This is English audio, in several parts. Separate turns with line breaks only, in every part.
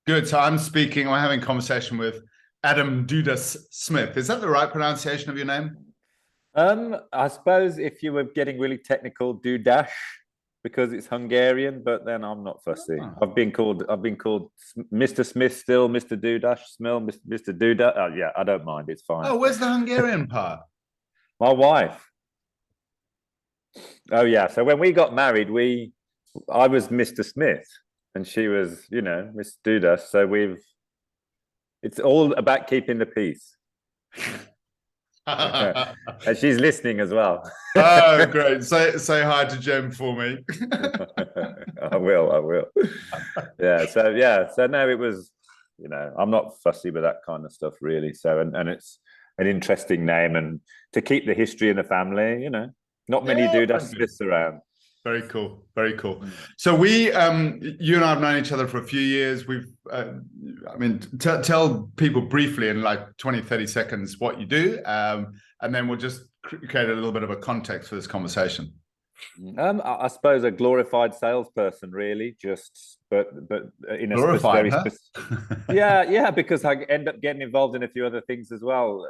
Good. So I'm having a conversation with Adam Dudas-Smith. Is that the right pronunciation of your name?
I suppose if you were getting really technical, do dash because it's Hungarian, but then I'm not fussy.
Oh,
I've been called Mr. Smith still, Mr. Dudash, smell, Mr. Duda. Oh, yeah, I don't mind. It's fine.
oh, where's the Hungarian part?
My wife. Oh yeah. So when we got married, I was Mr. Smith and she was, Miss Dudas. So it's all about keeping the peace. And she's listening as well.
Oh, great. Say hi to Jem for me.
I will. So no, it was, I'm not fussy with that kind of stuff really. So and it's an interesting name, and to keep the history in the family, not many
Yeah,
do that
very good.
Smiths around.
Very cool. Very cool. So you and I have known each other for a few years. Tell people briefly in like 20, 30 seconds what you do. And then we'll just create a little bit of a context for this conversation.
I suppose a glorified salesperson, really. But in a
Glorified,
very
huh?
specific. Yeah, because I end up getting involved in a few other things as well.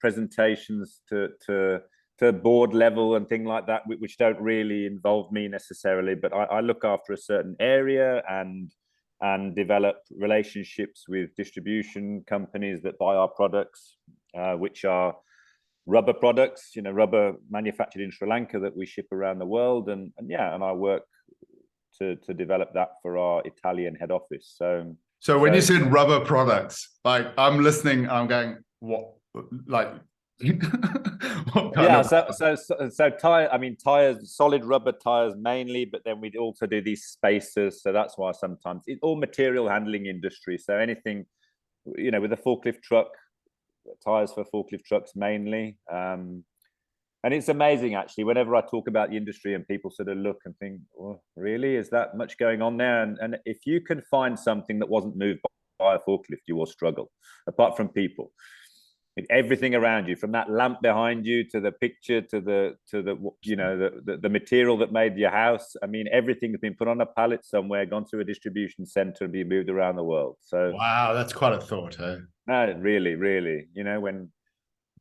Presentations to board level and thing like that, which don't really involve me necessarily. But I look after a certain area and develop relationships with distribution companies that buy our products, which are rubber products, rubber manufactured in Sri Lanka that we ship around the world, and I work to develop that for our Italian head office.
So when you said rubber products, like I'm listening, I'm going, what? Like, what kind
yeah,
of?
so tire. I mean, tires, solid rubber tires mainly, but then we also do these spacers. So that's why sometimes it's all material handling industry. So anything, with a forklift truck, tires for forklift trucks mainly. And it's amazing actually. Whenever I talk about the industry and people sort of look and think, "Oh, really? Is that much going on there?" And if you can find something that wasn't moved by a forklift, you will struggle. Apart from people, everything around you, from that lamp behind you to the picture to the material that made your house. I mean, everything has been put on a pallet somewhere, gone through a distribution center, and be moved around the world. So
Wow, that's quite a thought, eh?
no, really, when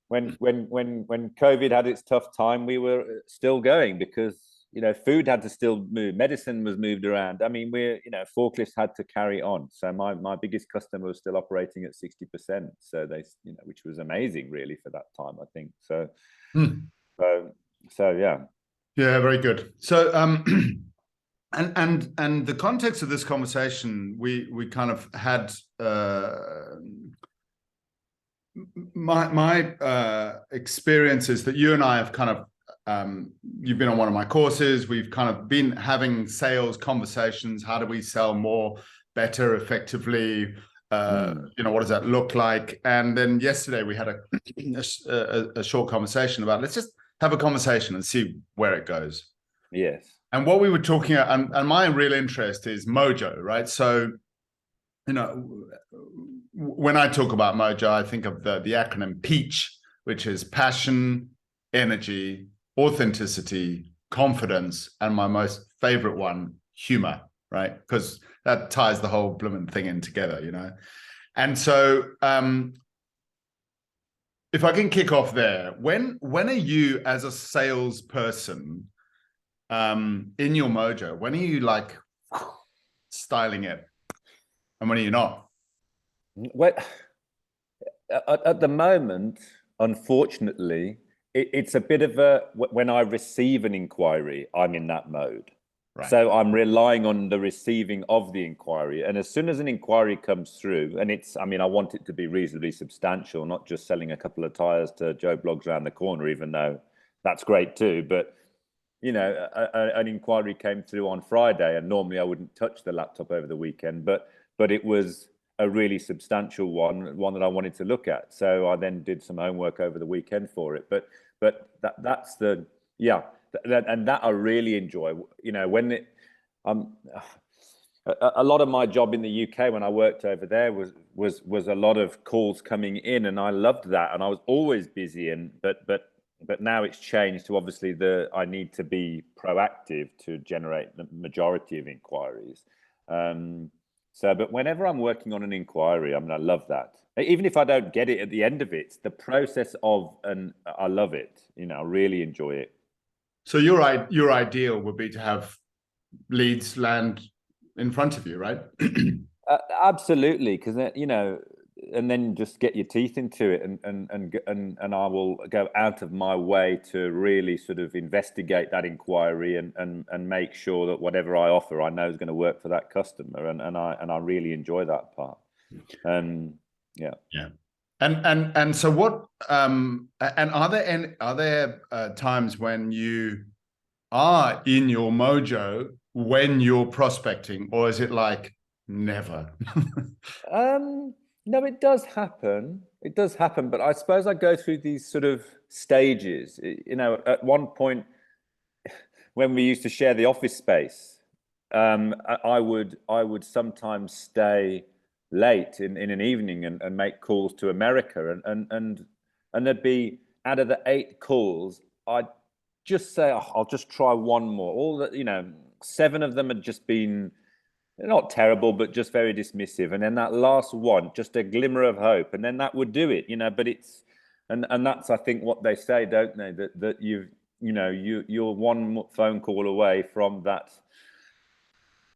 COVID had its tough time, we were still going because food had to still move, medicine was moved around. I mean, forklifts had to carry on. So my biggest customer was still operating at 60%. So they, which was amazing really for that time, I think. So
Hmm.
so so yeah.
Yeah, very good. So and the context of this conversation, we kind of had my experience is that you and I have kind of you've been on one of my courses. We've kind of been having sales conversations. How do we sell more, better, effectively? What does that look like? And then yesterday we had a short conversation about let's just have a conversation and see where it goes.
Yes.
And what we were talking about, and my real interest is Mojo, right? So, when I talk about Mojo, I think of the acronym PEACH, which is passion, energy, authenticity, confidence, and my most favorite one, humor, right? Because that ties the whole blooming thing in together. And so, if I can kick off there, when are you as a salesperson in your Mojo? When are you like styling it, and when are you not?
Well, at the moment, unfortunately, it's a bit of when I receive an inquiry, I'm in that mode.
Right.
So I'm relying on the receiving of the inquiry. And as soon as an inquiry comes through, and I want it to be reasonably substantial, not just selling a couple of tires to Joe Blogs around the corner, even though that's great too. But, an inquiry came through on Friday, and normally I wouldn't touch the laptop over the weekend, but it was a really substantial one that I wanted to look at. So I then did some homework over the weekend for it. But that's the, yeah, and that I really enjoy. When a lot of my job in the UK when I worked over there was a lot of calls coming in, and I loved that, and I was always busy. But now it's changed to obviously I need to be proactive to generate the majority of inquiries. So, but whenever I'm working on an inquiry, I mean, I love that. Even if I don't get it at the end of it, the process of, and I love it. I really enjoy it.
So your ideal would be to have leads land in front of you, right?
Absolutely, because and then just get your teeth into it, and I will go out of my way to really sort of investigate that inquiry and make sure that whatever I offer, I know is going to work for that customer, and I really enjoy that part. Yeah.
And so what? And are there times when you are in your mojo when you're prospecting, or is it like never?
No, it does happen. It does happen, but I suppose I go through these sort of stages. At one point when we used to share the office space, I would sometimes stay late in an evening and make calls to America, and there'd be, out of the 8 calls, I'd just say, oh, I'll just try one more. All that, 7 of them had just been not terrible, but just very dismissive. And then that last one, just a glimmer of hope, and then that would do it. But it's, and that's, I think, what they say, don't they? That you're one phone call away from that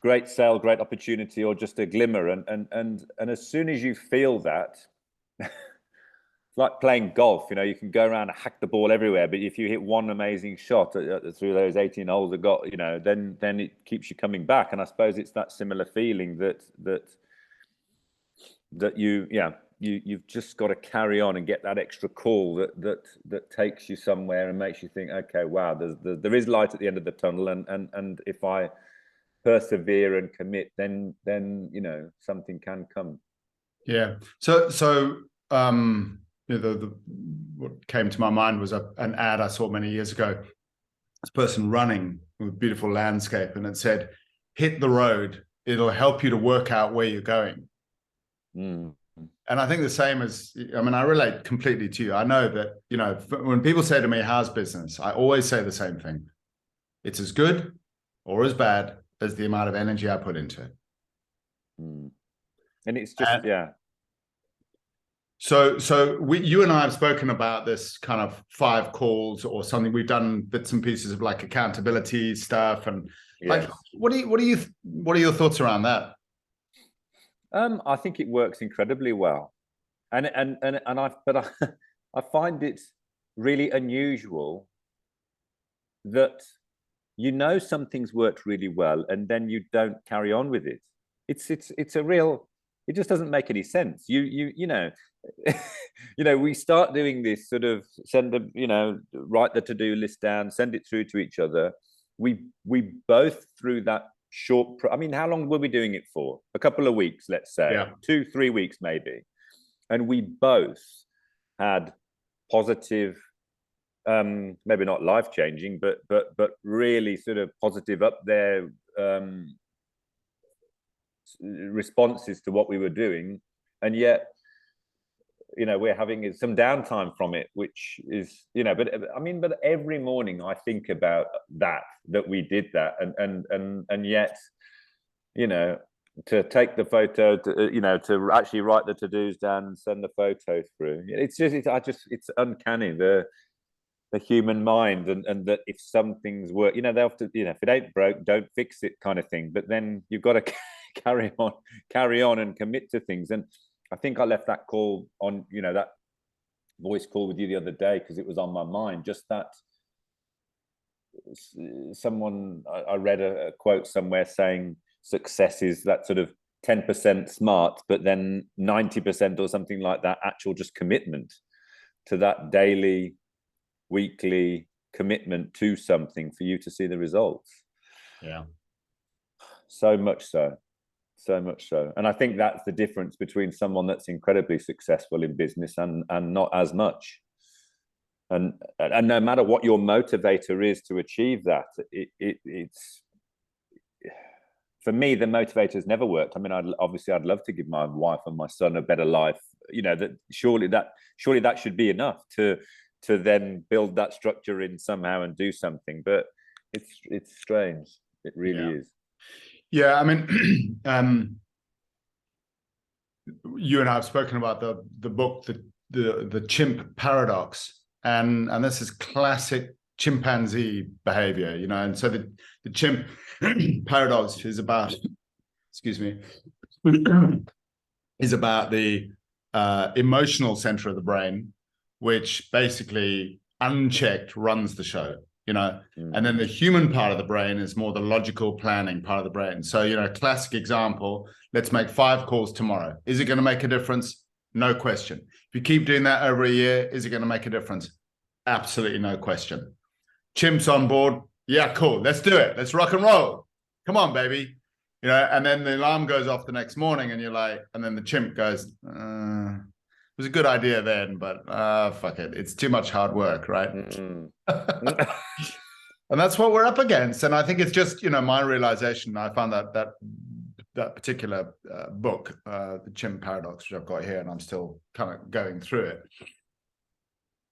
great sale, great opportunity, or just a glimmer. And as soon as you feel that, it's like playing golf. You can go around and hack the ball everywhere, but if you hit one amazing shot through those 18 holes that got, then it keeps you coming back. And I suppose it's that similar feeling that you've just got to carry on and get that extra call that takes you somewhere and makes you think, okay, wow, there is light at the end of the tunnel, and if I persevere and commit, then something can come.
Yeah. What came to my mind was an ad I saw many years ago. This person running with beautiful landscape, and it said, "Hit the road. It'll help you to work out where you're going."
Mm.
And I think the same I relate completely to you. I know that, when people say to me, "How's business?" I always say the same thing. It's as good or as bad as the amount of energy I put into it.
Mm. And it's just, yeah.
So you and I have spoken about this kind of 5 calls or something. We've done bits and pieces of like accountability stuff, and like, what are your thoughts around that?
I think it works incredibly well, and I find it really unusual that something's worked really well and then you don't carry on with it. It's a real, it just doesn't make any sense. We start doing this sort of write the to-do list down, send it through to each other. We both, through that short, how long were we doing it for? A couple of weeks, let's say.
Yeah.
2-3 weeks maybe. And we both had positive, maybe not life-changing, but really sort of positive up there responses to what we were doing. And yet, we're having some downtime from it, which is, but every morning I think about that we did that, and yet, to take the photo, to actually write the to-dos down and send the photo through. It's uncanny, the human mind, and that if some things work, they often, if it ain't broke, don't fix it kind of thing. But then you've got to carry on and commit to things. And I think I left that call on, that voice call with you the other day, because it was on my mind. Just that I read a quote somewhere saying success is that sort of 10% smart, but then 90% or something like that actual just commitment to that daily, weekly commitment to something for you to see the results.
Yeah.
So much so. And I think that's the difference between someone that's incredibly successful in business and not as much. And no matter what your motivator is to achieve that, it's, for me, the motivator's never worked. I'd love to give my wife and my son a better life. That surely that should be enough to then build that structure in somehow and do something. But it's strange. It really is.
Yeah, you and I have spoken about the book, the chimp paradox, and this is classic chimpanzee behavior, you know. And so the chimp paradox is about, excuse me, is about the emotional center of the brain, which basically unchecked runs the show, you know. And then the human part of the brain is more the logical planning part of the brain. So, you know, classic example, let's make 5 calls tomorrow. Is it going to make a difference? No question. If you keep doing that over a year, is it going to make a difference? Absolutely no question. Chimps on board. Yeah, cool. Let's do it. Let's rock and roll. Come on, baby. You know, and then the alarm goes off the next morning and you're like, and then the chimp goes, it was a good idea then, but fuck it. It's too much hard work, right? And that's what we're up against. And I think it's just, you know, my realization. I found that particular book, The Chimp Paradox, which I've got here, and I'm still kind of going through it.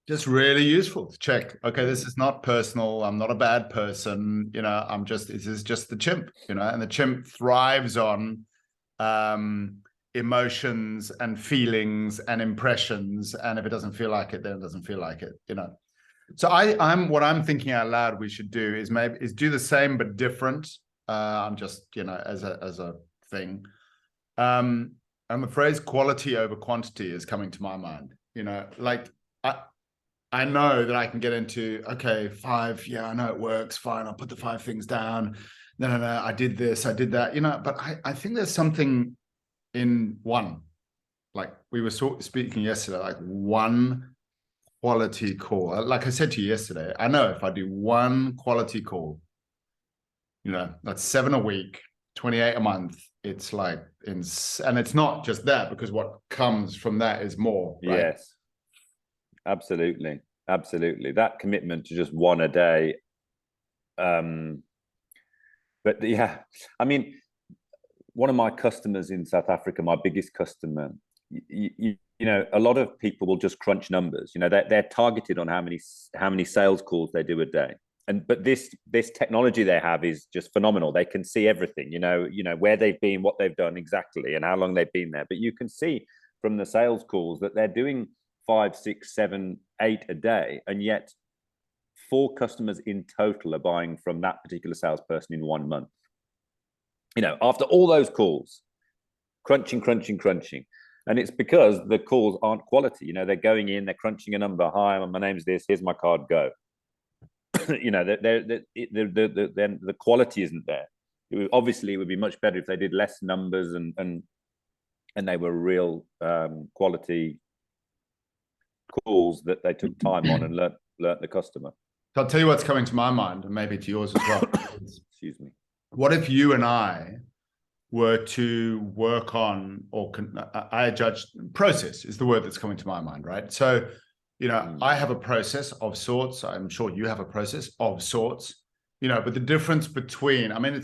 Just really useful to check. Okay, this is not personal. I'm not a bad person. You know, this is just the chimp, you know, and the chimp thrives on emotions and feelings and impressions. And if it doesn't feel like it, then it doesn't feel like it, you know. So what I'm thinking out loud we should do is do the same but different. I'm just, you know, as a thing. And the phrase quality over quantity is coming to my mind. You know, like I know that I can get into, okay, 5, yeah, I know it works, fine, I'll put the 5 things down. No, I did this, I did that, you know, but I think there's something in one, like we were speaking yesterday, like one quality call. Like I said to you yesterday, I know if I do one quality call, you know, that's 7 a week, 28 a month. It's like, and it's not just that, because what comes from that is more, right?
Yes. Absolutely. That commitment to just one a day. But yeah, I mean, one of my customers in South Africa, my biggest customer, you know, a lot of people will just crunch numbers. You know, they're targeted on how many sales calls they do a day. But this technology they have is just phenomenal. They can see everything, you know, where they've been, what they've done exactly, and how long they've been there. But you can see from the sales calls that they're doing 5, 6, 7, 8 a day, and yet 4 customers in total are buying from that particular salesperson in 1 month. You know, after all those calls, crunching, and it's because the calls aren't quality. You know, they're going in, they're crunching a number. Hi, my name's this. Here's my card. Go. You know, the quality isn't there. It would be much better if they did less numbers and they were real quality calls that they took time on and learnt the customer.
So I'll tell you what's coming to my mind, and maybe to yours as well.
Excuse me.
What if you and I were to work on, or I judge, process is the word that's coming to my mind, right? So, you know, I have a process of sorts. I'm sure you have a process of sorts, you know, but the difference between, I mean,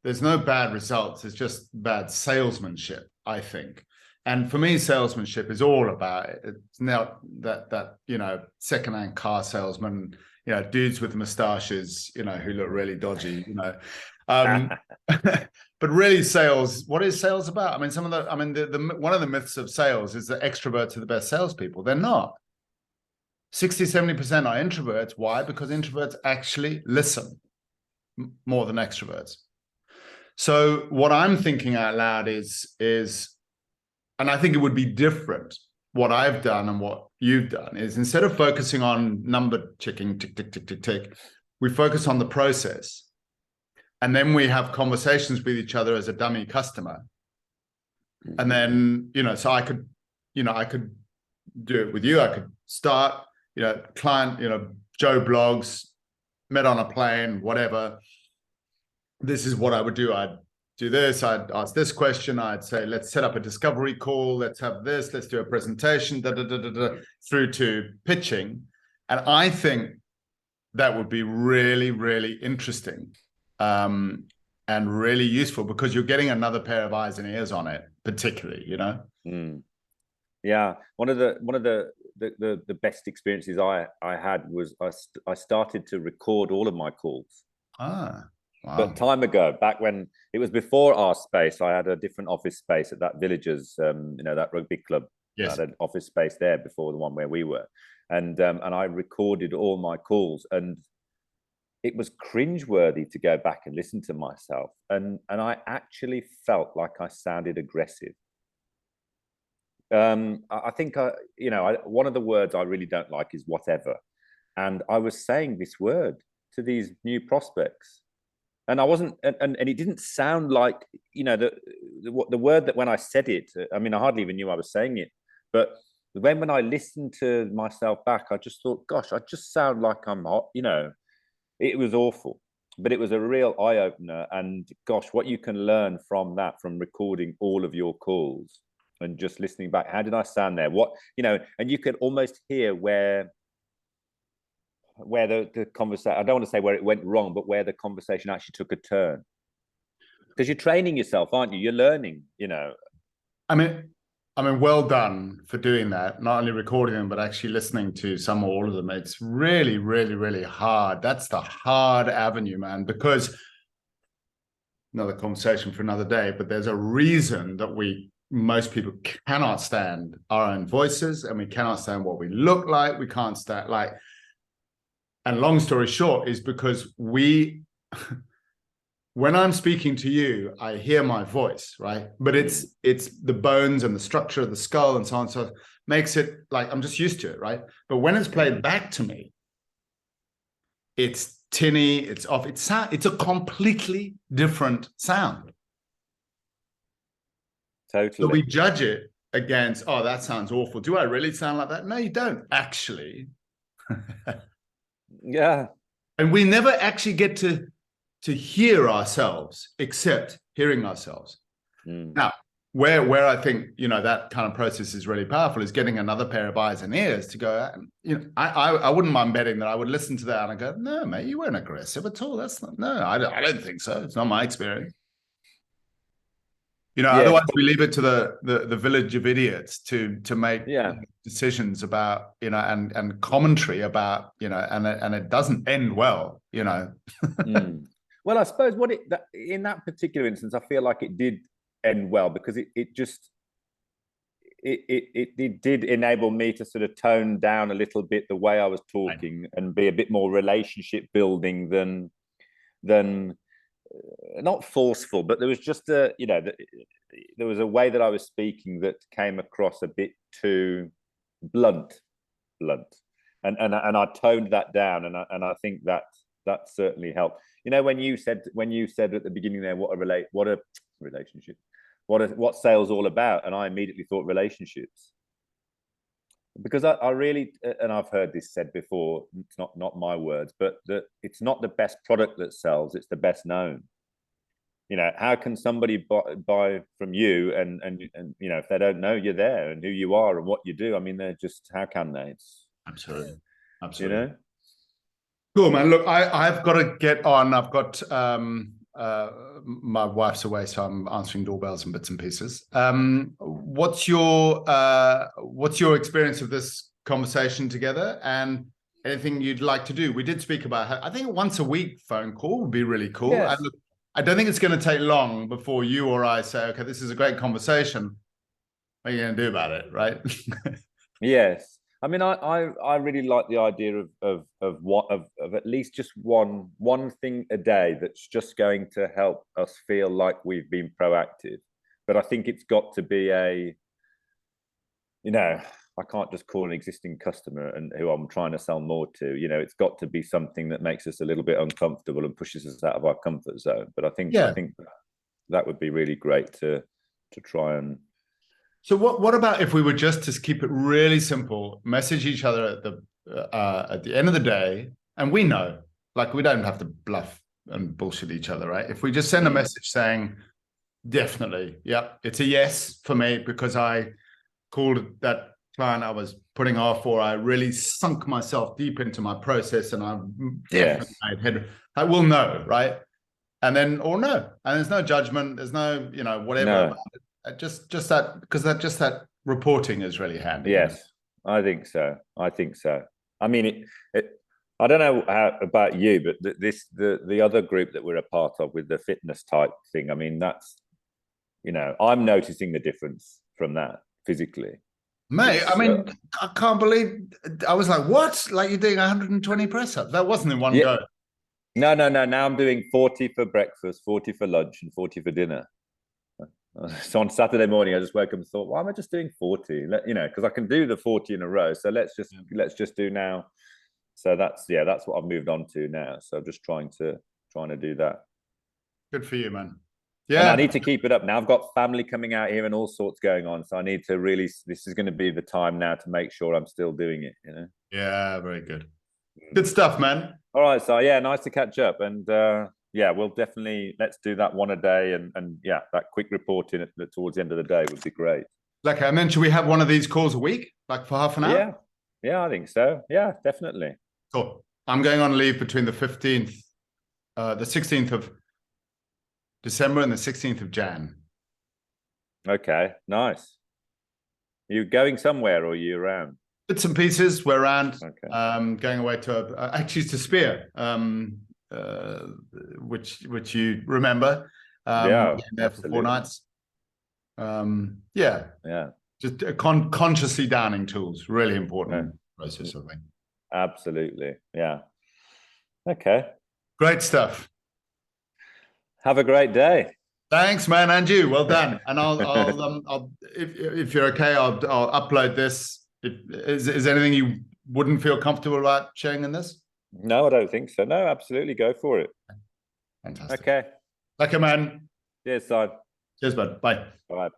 there's no bad results. It's just bad salesmanship, I think. And for me, salesmanship is all about it. It's now that you know, secondhand car salesman, you know, dudes with mustaches, you know, who look really dodgy, you know. But really, sales. What is sales about? I mean, the one of the myths of sales is that extroverts are the best salespeople. They're not. 60-70% are introverts. Why? Because introverts actually listen more than extroverts. So what I'm thinking out loud is, and I think it would be different. What I've done and what you've done is, instead of focusing on number checking, tick, tick, tick, tick, tick, we focus on the process. And then we have conversations with each other as a dummy customer. And then, you know, so I could do it with you. I could start, you know, client, you know, Joe blogs, met on a plane, whatever. This is what I would do. I'd do this. I'd ask this question. I'd say, let's set up a discovery call. Let's have this. Let's do a presentation, through to pitching. And I think that would be really, really interesting. And really useful, because you're getting another pair of eyes and ears on it, particularly, you know.
Yeah, one of the best experiences I had was I started to record all of my calls. But
Wow.
time ago, back when it was before our space, I had a different office space at that Villagers, that rugby club. I
Yes.
had an office space there before the one where we were, and I recorded all my calls, and it was cringeworthy to go back and listen to myself, and I actually felt like I sounded aggressive. I think one of the words I really don't like is whatever, and I was saying this word to these new prospects, and I wasn't, and it didn't sound like the word that when I said it, I mean, I hardly even knew I was saying it, but when I listened to myself back, I just thought, gosh, I just sound like I'm hot, it was awful, but it was a real eye opener, and gosh, what you can learn from that, from recording all of your calls and just listening back. How did I sound there? And you could almost hear where the conversation, I don't want to say where it went wrong, but where the conversation actually took a turn. Because you're training yourself, aren't you? You're learning,
I mean, well done for doing that. Not only recording them, but actually listening to some or all of them. It's really, really, really hard. That's the hard avenue, man, because another conversation for another day, but there's a reason that most people cannot stand our own voices, and we cannot stand what we look like. We can't stand and long story short is because when I'm speaking to you, I hear my voice, right? But it's the bones and the structure of the skull and so on, so makes it like I'm just used to it, right? But when it's played back to me, it's tinny, it's off, it's a completely different sound.
Totally.
So we judge it against, oh, that sounds awful. Do I really sound like that? No, you don't actually.
Yeah.
And we never actually get to hear ourselves except hearing ourselves. Now, where I think, that kind of process is really powerful is getting another pair of eyes and ears to go, I wouldn't mind betting that I would listen to that and go, no, mate, you weren't aggressive at all. I don't think so. It's not my experience. Otherwise we leave it to the village of idiots to make decisions about, and commentary about, and it doesn't end well,
Well, I suppose in that particular instance, I feel like it did end well because it did enable me to sort of tone down a little bit the way I was talking and be a bit more relationship building than not forceful, but there was just there was a way that I was speaking that came across a bit too blunt, and I toned that down, and I think that certainly helped. When you said at the beginning there, what a relationship, what sales all about, and I immediately thought relationships, because I really, and I've heard this said before, it's not my words, but that it's not the best product that sells, it's the best known. How can somebody buy from you and if they don't know you're there and who you are and what you do? I mean, they're just, how can they? It's
absolutely.
Cool,
man. Look, I've got to get on. I've got my wife's away, so I'm answering doorbells and bits and pieces. What's your experience of this conversation together, and anything you'd like to do? We did speak about, I think, once a week phone call would be really cool.
Yes.
I don't think it's going to take long before you or I say, okay, this is a great conversation. What are you going to do about it, right?
Yes. I mean, I really like the idea of at least just one thing a day that's just going to help us feel like we've been proactive. But I think it's got to be I can't just call an existing customer and who I'm trying to sell more to. It's got to be something that makes us a little bit uncomfortable and pushes us out of our comfort zone. But I think that would be really great to try and.
So what about if we were just to keep it really simple, message each other at the end of the day, and we know, like, we don't have to bluff and bullshit each other, right? If we just send a message saying, definitely, it's a yes for me because I called that client I was putting off, or I really sunk myself deep into my process and I definitely made head. I will know, right? And then, or no, and there's no judgment, there's no, whatever.
No.
About it. Just that, because that reporting is really handy.
Yes, I think so. I mean, I don't know about you, but the other group that we're a part of with the fitness type thing. I mean, that's, I'm noticing the difference from that physically.
Mate, I mean, I can't believe I was like, what? Like you're doing 120 press ups? That wasn't in one go.
No. Now I'm doing 40 for breakfast, 40 for lunch, and 40 for dinner. So on Saturday morning, I just woke up and thought, why am I just doing 40? Because I can do the 40 in a row. So let's just do now. So that's what I've moved on to now. So I'm just trying to do that.
Good for you, man. Yeah,
and I need to keep it up now. I've got family coming out here and all sorts going on. So I need to really. This is going to be the time now to make sure I'm still doing it.
Yeah, very good. Good stuff, man.
All right, so yeah, nice to catch up, and we'll definitely let's do that one a day, and that quick reporting towards the end of the day would be great.
Like I mentioned, we have one of these calls a week, like for half an hour.
Yeah, I think so. Yeah, definitely.
Cool. I'm going on leave between the 16th of December and the 16th of Jan.
Okay, nice. You going somewhere or are you around?
Bits and pieces. We're around. Okay. Going away to actually to Spear, which you remember.
Yeah,
there for 4 nights. Just consciously downing tools, really important process, I think.
Absolutely, yeah. Okay,
great stuff.
Have a great day.
Thanks, man, and you. Well done. And I'll if you're okay, I'll upload this. Is there anything you wouldn't feel comfortable about sharing in this?
No, I don't think so. No, absolutely, go for it.
Fantastic.
Okay.
Okay, man.
Cheers, son.
Cheers, bud. Bye.
Bye.